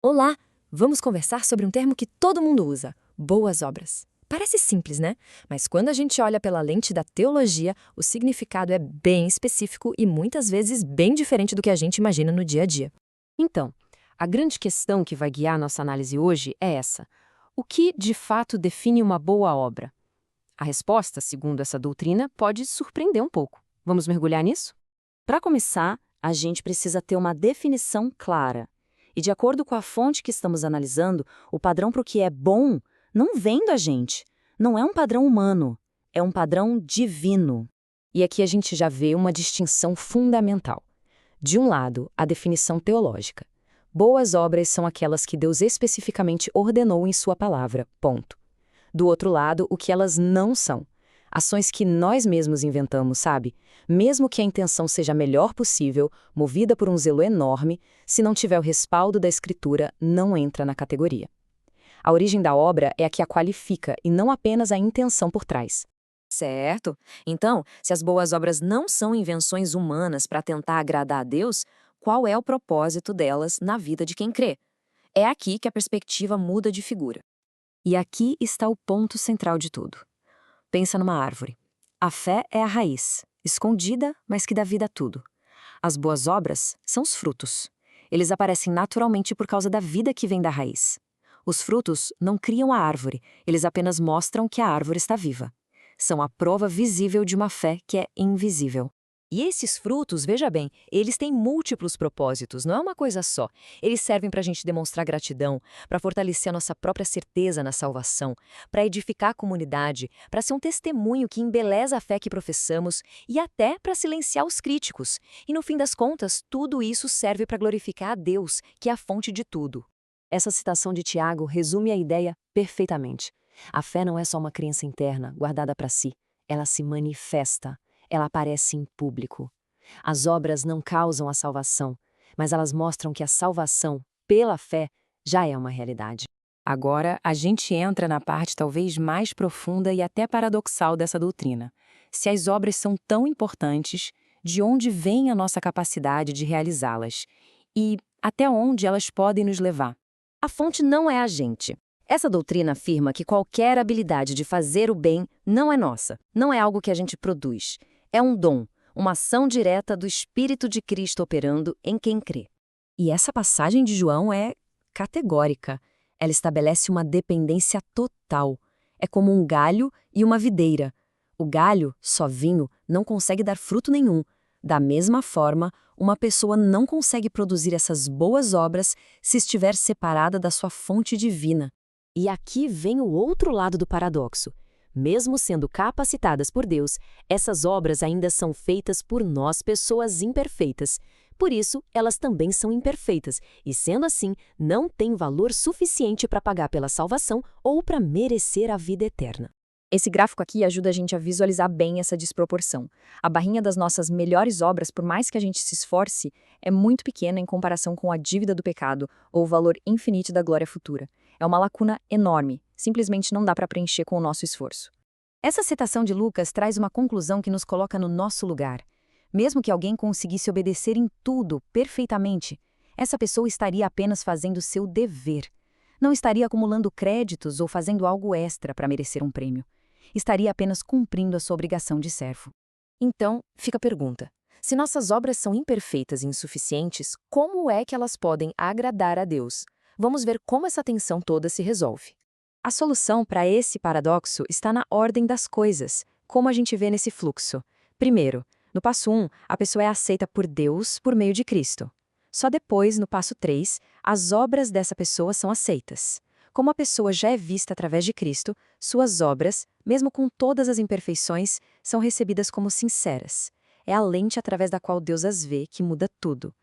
Olá! Vamos conversar sobre um termo que todo mundo usa: boas obras. Parece simples, né? Mas quando a gente olha pela lente da teologia, o significado é bem específico e muitas vezes bem diferente do que a gente imagina no dia a dia. Então, a grande questão que vai guiar nossa análise hoje é essa: o que de fato define uma boa obra? A resposta, segundo essa doutrina, pode surpreender um pouco. Vamos mergulhar nisso? Para começar, a gente precisa ter uma definição clara. E de acordo com a fonte que estamos analisando, o padrão para o que é bom não vem da gente. Não é um padrão humano, é um padrão divino. E aqui a gente já vê uma distinção fundamental. De um lado, a definição teológica. Boas obras são aquelas que Deus especificamente ordenou em sua palavra, ponto. Do outro lado, o que elas não são. Ações que nós mesmos inventamos, sabe? Mesmo que a intenção seja a melhor possível, movida por um zelo enorme, se não tiver o respaldo da Escritura, não entra na categoria. A origem da obra é a que a qualifica e não apenas a intenção por trás. Certo? Então, se as boas obras não são invenções humanas para tentar agradar a Deus, qual é o propósito delas na vida de quem crê? É aqui que a perspectiva muda de figura. E aqui está o ponto central de tudo. Pensa numa árvore. A fé é a raiz, escondida, mas que dá vida a tudo. As boas obras são os frutos. Eles aparecem naturalmente por causa da vida que vem da raiz. Os frutos não criam a árvore, eles apenas mostram que a árvore está viva. São a prova visível de uma fé que é invisível. E esses frutos, veja bem, eles têm múltiplos propósitos, não é uma coisa só. Eles servem para a gente demonstrar gratidão, para fortalecer a nossa própria certeza na salvação, para edificar a comunidade, para ser um testemunho que embeleza a fé que professamos e até para silenciar os críticos. E no fim das contas, tudo isso serve para glorificar a Deus, que é a fonte de tudo. Essa citação de Tiago resume a ideia perfeitamente. A fé não é só uma crença interna, guardada para si. Ela se manifesta. Ela aparece em público. As obras não causam a salvação, mas elas mostram que a salvação, pela fé, já é uma realidade. Agora, a gente entra na parte talvez mais profunda e até paradoxal dessa doutrina. Se as obras são tão importantes, de onde vem a nossa capacidade de realizá-las? E até onde elas podem nos levar? A fonte não é a gente. Essa doutrina afirma que qualquer habilidade de fazer o bem não é nossa, não é algo que a gente produz. É um dom, uma ação direta do Espírito de Cristo operando em quem crê. E essa passagem de João é categórica. Ela estabelece uma dependência total. É como um galho e uma videira. O galho, sozinho, não consegue dar fruto nenhum. Da mesma forma, uma pessoa não consegue produzir essas boas obras se estiver separada da sua fonte divina. E aqui vem o outro lado do paradoxo. Mesmo sendo capacitadas por Deus, essas obras ainda são feitas por nós, pessoas imperfeitas. Por isso, elas também são imperfeitas e, sendo assim, não têm valor suficiente para pagar pela salvação ou para merecer a vida eterna. Esse gráfico aqui ajuda a gente a visualizar bem essa desproporção. A barrinha das nossas melhores obras, por mais que a gente se esforce, é muito pequena em comparação com a dívida do pecado ou o valor infinito da glória futura. É uma lacuna enorme, simplesmente não dá para preencher com o nosso esforço. Essa citação de Lucas traz uma conclusão que nos coloca no nosso lugar. Mesmo que alguém conseguisse obedecer em tudo perfeitamente, essa pessoa estaria apenas fazendo seu dever. Não estaria acumulando créditos ou fazendo algo extra para merecer um prêmio. Estaria apenas cumprindo a sua obrigação de servo. Então, fica a pergunta: se nossas obras são imperfeitas e insuficientes, como é que elas podem agradar a Deus? Vamos ver como essa tensão toda se resolve. A solução para esse paradoxo está na ordem das coisas, como a gente vê nesse fluxo. Primeiro, no passo 1, a pessoa é aceita por Deus por meio de Cristo. Só depois, no passo 3, as obras dessa pessoa são aceitas. Como a pessoa já é vista através de Cristo, suas obras, mesmo com todas as imperfeições, são recebidas como sinceras. É a lente através da qual Deus as vê que muda tudo.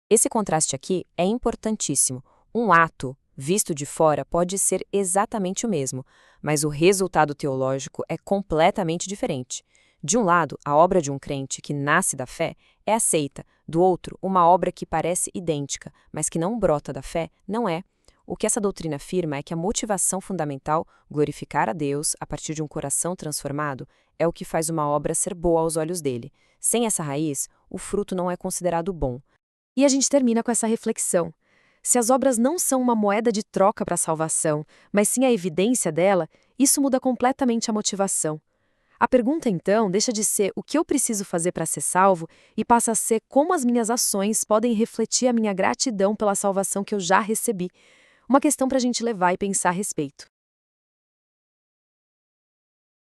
Esse contraste aqui é importantíssimo. Um ato, visto de fora, pode ser exatamente o mesmo, mas o resultado teológico é completamente diferente. De um lado, a obra de um crente que nasce da fé é aceita, do outro, uma obra que parece idêntica, mas que não brota da fé, não é. O que essa doutrina afirma é que a motivação fundamental, glorificar a Deus a partir de um coração transformado, é o que faz uma obra ser boa aos olhos dele. Sem essa raiz, o fruto não é considerado bom. E a gente termina com essa reflexão. Se as obras não são uma moeda de troca para a salvação, mas sim a evidência dela, isso muda completamente a motivação. A pergunta, então, deixa de ser o que eu preciso fazer para ser salvo e passa a ser como as minhas ações podem refletir a minha gratidão pela salvação que eu já recebi. Uma questão para a gente levar e pensar a respeito.